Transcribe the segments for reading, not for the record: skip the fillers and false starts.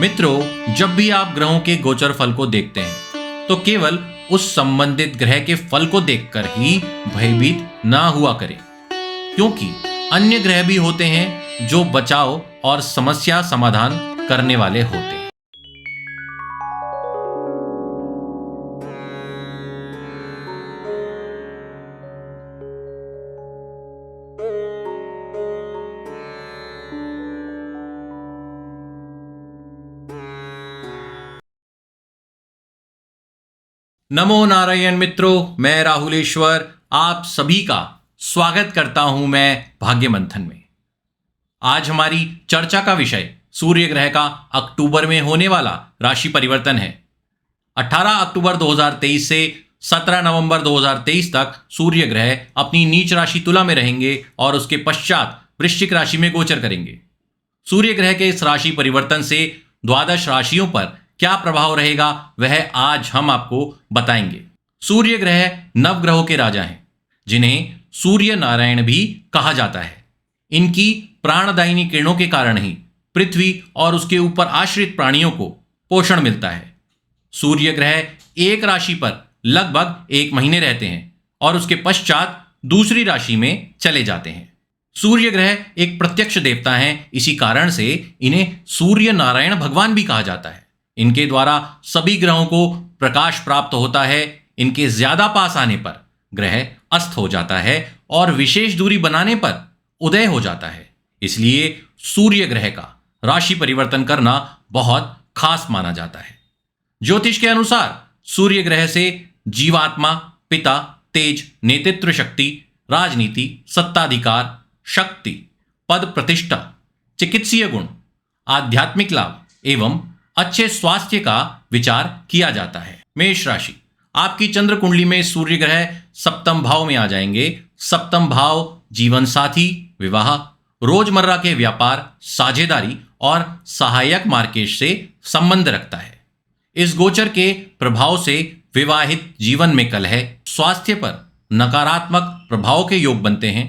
मित्रों, जब भी आप ग्रहों के गोचर फल को देखते हैं तो केवल उस संबंधित ग्रह के फल को देखकर ही भयभीत ना हुआ करें, क्योंकि अन्य ग्रह भी होते हैं जो बचाव और समस्या समाधान करने वाले होते हैं। नमो नारायण मित्रों, मैं राहुलेश्वर आप सभी का स्वागत करता हूं मैं भाग्य मंथन में। आज हमारी चर्चा का विषय सूर्य ग्रह का अक्टूबर में होने वाला राशि परिवर्तन है। 18 अक्टूबर 2023 से 17 नवंबर 2023 तक सूर्य ग्रह अपनी नीच राशि तुला में रहेंगे और उसके पश्चात वृश्चिक राशि में गोचर करेंगे। सूर्य ग्रह के इस राशि परिवर्तन से द्वादश राशियों पर क्या प्रभाव रहेगा वह आज हम आपको बताएंगे। सूर्य ग्रह नवग्रहों के राजा हैं, जिन्हें सूर्य नारायण भी कहा जाता है। इनकी प्राणदायिनी किरणों के कारण ही पृथ्वी और उसके ऊपर आश्रित प्राणियों को पोषण मिलता है। सूर्य ग्रह एक राशि पर लगभग 1 महीने रहते हैं और उसके पश्चात दूसरी राशि में चले जाते हैं। सूर्य ग्रह एक प्रत्यक्ष देवता हैं, इसी कारण से इन्हें सूर्य नारायण भगवान भी कहा जाता है। इनके द्वारा सभी ग्रहों को प्रकाश प्राप्त होता है। इनके ज्यादा पास आने पर ग्रह अस्त हो जाता है और विशेष दूरी बनाने पर उदय हो जाता है। इसलिए सूर्य ग्रह का राशि परिवर्तन करना बहुत खास माना जाता है। ज्योतिष के अनुसार सूर्य ग्रह से जीवात्मा, पिता, तेज, नेतृत्व शक्ति, राजनीति, सत्ताधिकार, शक्ति, पद प्रतिष्ठा, चिकित्सीय गुण, आध्यात्मिक लाभ एवं अच्छे स्वास्थ्य का विचार किया जाता है। मेष राशि, आपकी चंद्र कुंडली में सूर्य ग्रह सप्तम भाव में आ जाएंगे। सप्तम भाव जीवन साथी, विवाह, रोजमर्रा के व्यापार, साझेदारी और सहायक मार्केट से संबंध रखता है। इस गोचर के प्रभाव से विवाहित जीवन में कलह, स्वास्थ्य पर नकारात्मक प्रभाव के योग बनते हैं।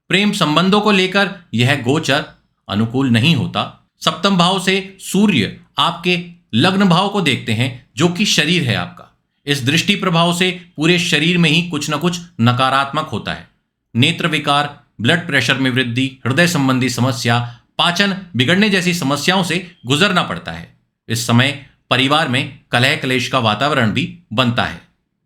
प्रेम संबंधों को लेकर यह गोचर अनुकूल नहीं होता। सप्तम भाव से सूर्य आपके लग्न भाव को देखते हैं, जो कि शरीर है आपका। इस दृष्टि प्रभाव से पूरे शरीर में ही कुछ न कुछ नकारात्मक होता है। नेत्र विकार, ब्लड प्रेशर में वृद्धि, हृदय संबंधी समस्या, पाचन बिगड़ने जैसी समस्याओं से गुजरना पड़ता है। इस समय परिवार में कलह क्लेश का वातावरण भी बनता है,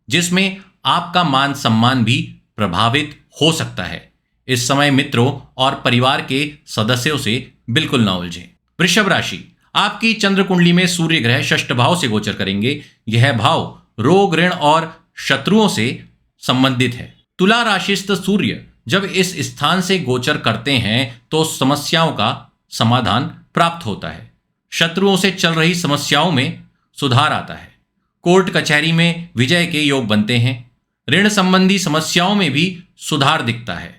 जिसमें आपका मान सम्मान भी प्रभावित हो सकता है। इस समय मित्रों और परिवार के सदस्यों से बिल्कुल ना उलझें। वृषभ राशि, आपकी चंद्र कुंडली में सूर्य ग्रह षष्ठ भाव से गोचर करेंगे। यह भाव रोग, ऋण और शत्रुओं से संबंधित है। तुला राशिस्थ सूर्य जब इस स्थान से गोचर करते हैं तो समस्याओं का समाधान प्राप्त होता है। शत्रुओं से चल रही समस्याओं में सुधार आता है। कोर्ट कचहरी में विजय के योग बनते हैं। ऋण संबंधी समस्याओं में भी सुधार दिखता है।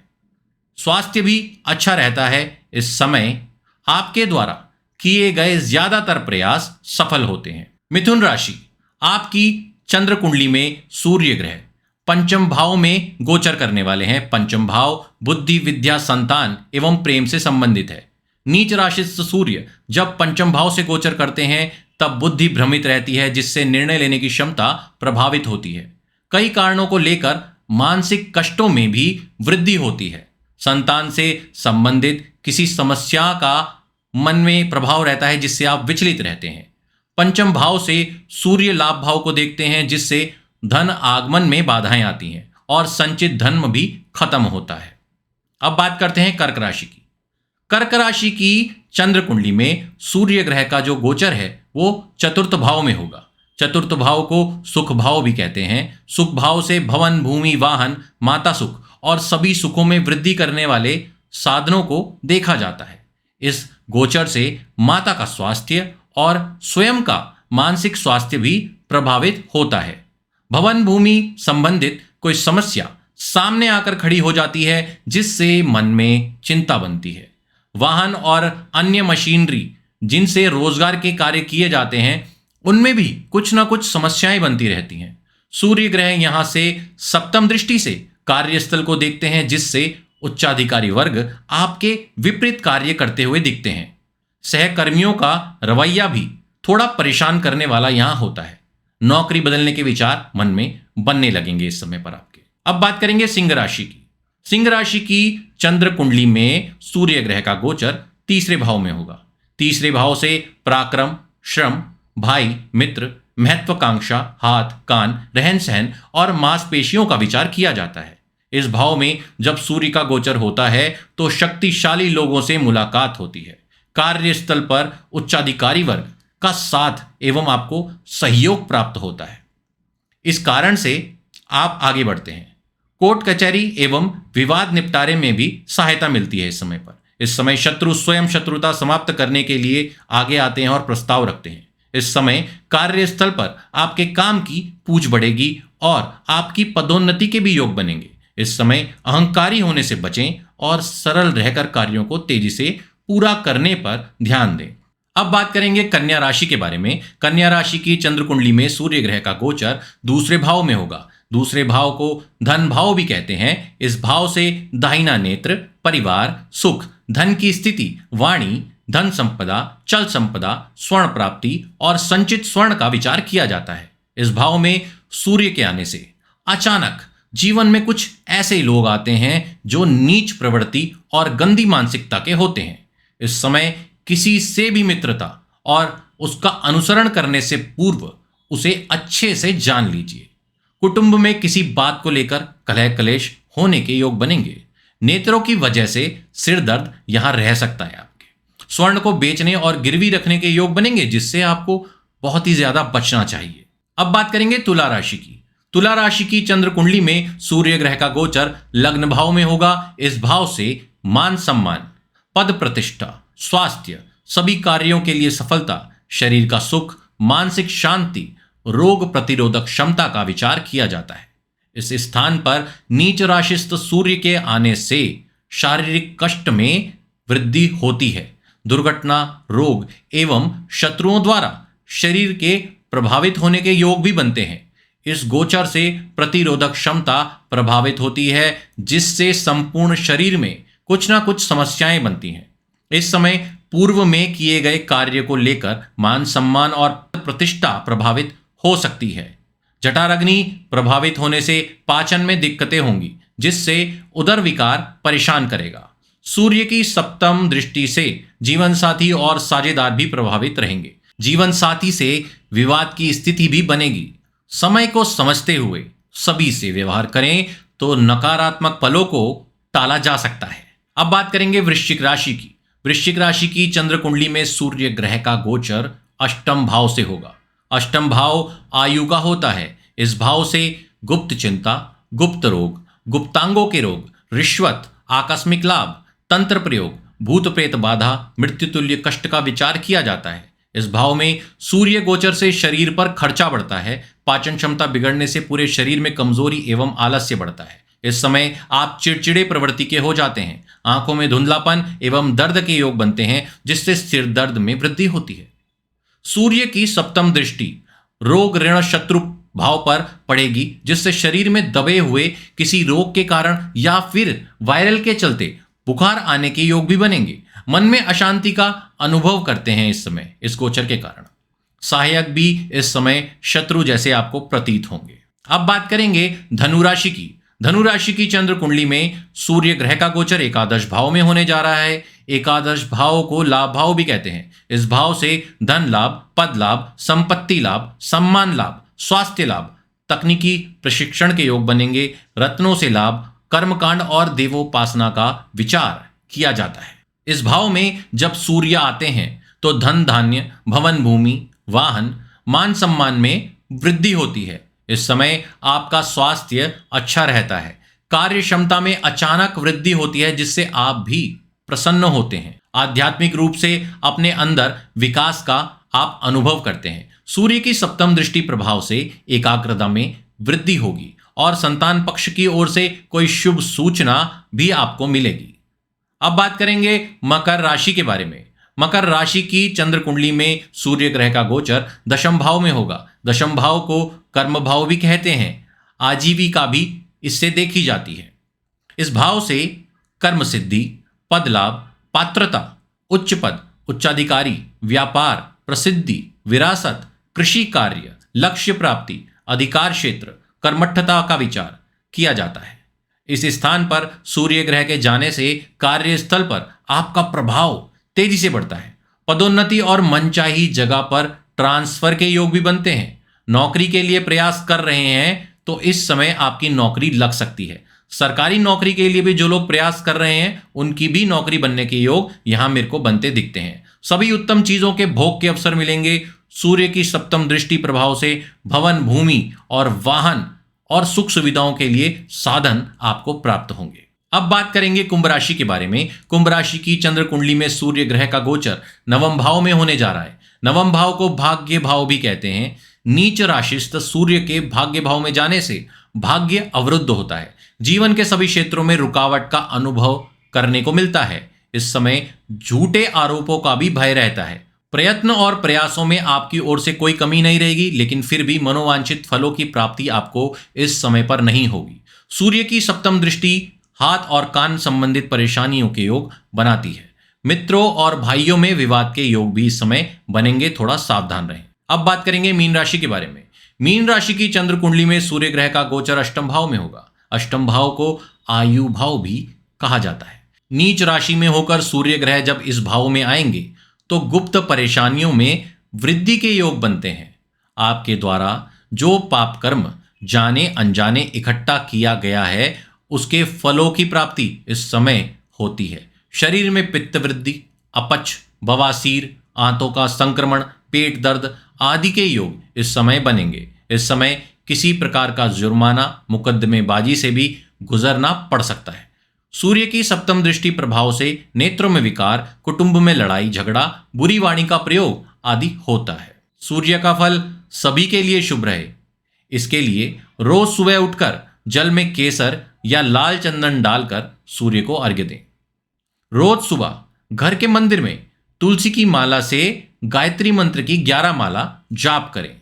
स्वास्थ्य भी अच्छा रहता है। इस समय आपके द्वारा किए गए ज्यादातर प्रयास सफल होते हैं। मिथुन राशि, आपकी चंद्र कुंडली में सूर्य ग्रह पंचम भाव में गोचर करने वाले हैं। पंचम भाव बुद्धि, विद्या, संतान एवं प्रेम से संबंधित है। नीच राशिस्थ सूर्य जब पंचम भाव से गोचर करते हैं तब बुद्धि भ्रमित रहती है, जिससे निर्णय लेने की क्षमता प्रभावित होती है। कई कारणों को लेकर मानसिक कष्टों में भी वृद्धि होती है। संतान से संबंधित किसी समस्या का मन में प्रभाव रहता है, जिससे आप विचलित रहते हैं। पंचम भाव से सूर्य लाभ भाव को देखते हैं, जिससे धन आगमन में बाधाएं आती हैं और संचित धन भी खत्म होता है। अब बात करते हैं कर्क राशि की। कर्क राशि की चंद्र कुंडली में सूर्य ग्रह का जो गोचर है वो चतुर्थ भाव में होगा। चतुर्थ भाव को सुख भाव भी कहते हैं। सुख भाव से भवन, भूमि, वाहन, माता सुख और सभी सुखों में वृद्धि करने वाले साधनों को देखा जाता है। इस गोचर से माता का स्वास्थ्य और स्वयं का मानसिक स्वास्थ्य भी प्रभावित होता है। भवन, भूमि संबंधित कोई समस्या सामने आकर खड़ी हो जाती है, जिससे मन में चिंता बनती है। वाहन और अन्य मशीनरी जिनसे रोजगार के कार्य किए जाते हैं, उनमें भी कुछ ना कुछ समस्याएं बनती रहती हैं। सूर्य ग्रह यहां से सप्तम दृष्टि से कार्यस्थल को देखते हैं, जिससे उच्चाधिकारी वर्ग आपके विपरीत कार्य करते हुए दिखते हैं। सहकर्मियों का रवैया भी थोड़ा परेशान करने वाला यहां होता है। नौकरी बदलने के विचार मन में बनने लगेंगे इस समय पर आपके। अब बात करेंगे सिंह राशि की। सिंह राशि की चंद्र कुंडली में सूर्य ग्रह का गोचर तीसरे भाव में होगा। तीसरे भाव से पराक्रम, श्रम, भाई, मित्र, महत्वाकांक्षा, हाथ, कान, रहन सहन और मांसपेशियों का विचार किया जाता है। इस भाव में जब सूर्य का गोचर होता है तो शक्तिशाली लोगों से मुलाकात होती है। कार्यस्थल पर उच्चाधिकारी वर्ग का साथ एवं आपको सहयोग प्राप्त होता है। इस कारण से आप आगे बढ़ते हैं। कोर्ट कचहरी एवं विवाद निपटारे में भी सहायता मिलती है इस समय पर। इस समय शत्रु स्वयं शत्रुता समाप्त करने के लिए आगे आते हैं और प्रस्ताव रखते हैं। इस समय कार्यस्थल पर आपके काम की पूछ बढ़ेगी और आपकी पदोन्नति के भी योग बनेंगे। इस समय अहंकारी होने से बचें और सरल रहकर कार्यों को तेजी से पूरा करने पर ध्यान दें। अब बात करेंगे कन्या राशि के बारे में। कन्या राशि की चंद्र कुंडली में सूर्य ग्रह का गोचर दूसरे भाव में होगा। दूसरे भाव को धन भाव भी कहते हैं। इस भाव से दाहिना नेत्र, परिवार, सुख, धन की स्थिति, वाणी, धन संपदा, चल संपदा, स्वर्ण प्राप्ति और संचित स्वर्ण का विचार किया जाता है। इस भाव में सूर्य के आने से अचानक जीवन में कुछ ऐसे लोग आते हैं जो नीच प्रवृत्ति और गंदी मानसिकता के होते हैं। इस समय किसी से भी मित्रता और उसका अनुसरण करने से पूर्व उसे अच्छे से जान लीजिए। कुटुंब में किसी बात को लेकर कलह कलेश होने के योग बनेंगे। नेत्रों की वजह से सिर दर्द यहां रह सकता है आपके। स्वर्ण को बेचने और गिरवी रखने के योग बनेंगे, जिससे आपको बहुत ही ज्यादा बचना चाहिए। अब बात करेंगे तुला राशि की। तुला राशि की चंद्र कुंडली में सूर्य ग्रह का गोचर लग्न भाव में होगा। इस भाव से मान सम्मान, पद प्रतिष्ठा, स्वास्थ्य, सभी कार्यों के लिए सफलता, शरीर का सुख, मानसिक शांति, रोग प्रतिरोधक क्षमता का विचार किया जाता है। इस स्थान पर नीच राशिस्थ सूर्य के आने से शारीरिक कष्ट में वृद्धि होती है। दुर्घटना, रोग एवं शत्रुओं द्वारा शरीर के प्रभावित होने के योग भी बनते हैं। इस गोचर से प्रतिरोधक क्षमता प्रभावित होती है, जिससे संपूर्ण शरीर में कुछ ना कुछ समस्याएं बनती हैं। इस समय पूर्व में किए गए कार्य को लेकर मान सम्मान और प्रतिष्ठा प्रभावित हो सकती है। जठराग्नि प्रभावित होने से पाचन में दिक्कतें होंगी, जिससे उदर विकार परेशान करेगा। सूर्य की सप्तम दृष्टि से जीवन साथी और साझेदार भी प्रभावित रहेंगे। जीवन साथी से विवाद की स्थिति भी बनेगी। समय को समझते हुए सभी से व्यवहार करें तो नकारात्मक पलों को टाला जा सकता है। अब बात करेंगे वृश्चिक राशि की। वृश्चिक राशि की चंद्र कुंडली में सूर्य ग्रह का गोचर अष्टम भाव से होगा। अष्टम भाव आयु का होता है। इस भाव से गुप्त चिंता, गुप्त रोग, गुप्तांगों के रोग, रिश्वत, आकस्मिक लाभ, तंत्र प्रयोग, भूत प्रेत बाधा, मृत्यु तुल्य कष्ट का विचार किया जाता है। इस भाव में सूर्य गोचर से शरीर पर खर्चा बढ़ता है। पाचन क्षमता बिगड़ने से पूरे शरीर में कमजोरी एवं आलस्य बढ़ता है। इस समय आप चिड़चिड़े प्रवृत्ति के हो जाते हैं। आंखों में धुंधलापन एवं दर्द के योग बनते हैं, जिससे सिर दर्द में वृद्धि होती है। सूर्य की सप्तम दृष्टि रोग, ऋण, शत्रु भाव पर पड़ेगी, जिससे शरीर में दबे हुए किसी रोग के कारण या फिर वायरल के चलते बुखार आने के योग भी बनेंगे। मन में अशांति का अनुभव करते हैं इस समय इस गोचर के कारण। सहायक भी इस समय शत्रु जैसे आपको प्रतीत होंगे। अब बात करेंगे धनु राशि की। धनु राशि की चंद्र कुंडली में सूर्य ग्रह का गोचर एकादश भाव में होने जा रहा है। एकादश भाव को लाभ भाव भी कहते हैं। इस भाव से धन लाभ, पद लाभ, संपत्ति लाभ, सम्मान लाभ, स्वास्थ्य लाभ, तकनीकी प्रशिक्षण के योग बनेंगे। रत्नों से लाभ, कर्मकांड और देवोपासना का विचार किया जाता है। इस भाव में जब सूर्य आते हैं तो धन धान्य, भवन भूमि, वाहन, मान सम्मान में वृद्धि होती है। इस समय आपका स्वास्थ्य अच्छा रहता है। कार्य क्षमता में अचानक वृद्धि होती है, जिससे आप भी प्रसन्न होते हैं। आध्यात्मिक रूप से अपने अंदर विकास का आप अनुभव करते हैं। सूर्य की सप्तम दृष्टि प्रभाव से एकाग्रता में वृद्धि होगी और संतान पक्ष की ओर से कोई शुभ सूचना भी आपको मिलेगी। अब बात करेंगे मकर राशि के बारे में। मकर राशि की चंद्र कुंडली में सूर्य ग्रह का गोचर दशम भाव में होगा। दशम भाव को कर्म भाव भी कहते हैं। आजीविका भी इससे देखी जाती है। इस भाव से कर्म सिद्धि, पद लाभ, पात्रता, उच्च पद, उच्चाधिकारी, व्यापार, प्रसिद्धि, विरासत, कृषि कार्य, लक्ष्य प्राप्ति, अधिकार क्षेत्र, कर्मठता का विचार किया जाता है। इस स्थान पर सूर्य ग्रह के जाने से कार्यस्थल पर आपका प्रभाव तेजी से बढ़ता है। पदोन्नति और मनचाही जगह पर ट्रांसफर के योग भी बनते हैं। नौकरी के लिए प्रयास कर रहे हैं तो इस समय आपकी नौकरी लग सकती है। सरकारी नौकरी के लिए भी जो लोग प्रयास कर रहे हैं उनकी भी नौकरी बनने के योग यहां मेरे को बनते दिखते हैं। सभी उत्तम चीजों के भोग के अवसर मिलेंगे। सूर्य की सप्तम दृष्टि प्रभाव से भवन, भूमि और वाहन और सुख सुविधाओं के लिए साधन आपको प्राप्त होंगे। अब बात करेंगे कुंभ राशि के बारे में। कुंभ राशि की चंद्र कुंडली में सूर्य ग्रह का गोचर नवम भाव में होने जा रहा है। नवम भाव को भाग्य भाव भी कहते हैं। नीच राशिस्थ सूर्य के भाग्य भाव में जाने से भाग्य अवरुद्ध होता है। जीवन के सभी क्षेत्रों में रुकावट का अनुभव करने को मिलता है। इस समय झूठे आरोपों का भी भय रहता है। प्रयत्न और प्रयासों में आपकी ओर से कोई कमी नहीं रहेगी, लेकिन फिर भी मनोवांछित फलों की प्राप्ति आपको इस समय पर नहीं होगी। सूर्य की सप्तम दृष्टि हाथ और कान संबंधित परेशानियों के योग बनाती है। मित्रों और भाइयों में विवाद के योग भी इस समय बनेंगे, थोड़ा सावधान रहें। अब बात करेंगे मीन राशि के बारे में। मीन राशि की चंद्र कुंडली में सूर्य ग्रह का गोचर अष्टम भाव में होगा। अष्टम भाव को आयु भाव भी कहा जाता है। नीच राशि में होकर सूर्य ग्रह जब इस भाव में आएंगे तो गुप्त परेशानियों में वृद्धि के योग बनते हैं। आपके द्वारा जो पाप कर्म जाने अनजाने इकट्ठा किया गया है उसके फलों की प्राप्ति इस समय होती है। शरीर में पित्त वृद्धि, अपच, बवासीर, आंतों का संक्रमण, पेट दर्द आदि के योग इस समय बनेंगे। इस समय किसी प्रकार का जुर्माना, मुकदमेबाजी से भी गुजरना पड़ सकता है। सूर्य की सप्तम दृष्टि प्रभाव से नेत्रों में विकार, कुटुंब में लड़ाई झगड़ा, बुरी वाणी का प्रयोग आदि होता है। सूर्य का फल सभी के लिए शुभ रहे, इसके लिए रोज सुबह उठकर जल में केसर या लाल चंदन डालकर सूर्य को अर्घ्य दें। रोज सुबह घर के मंदिर में तुलसी की माला से गायत्री मंत्र की 11 माला जाप करें।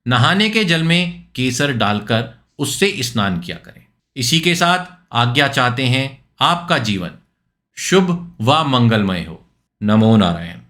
नहाने के जल में केसर डालकर उससे स्नान किया करें। इसी के साथ आज्ञा चाहते हैं आपका जीवन शुभ व मंगलमय हो। नमो नारायण।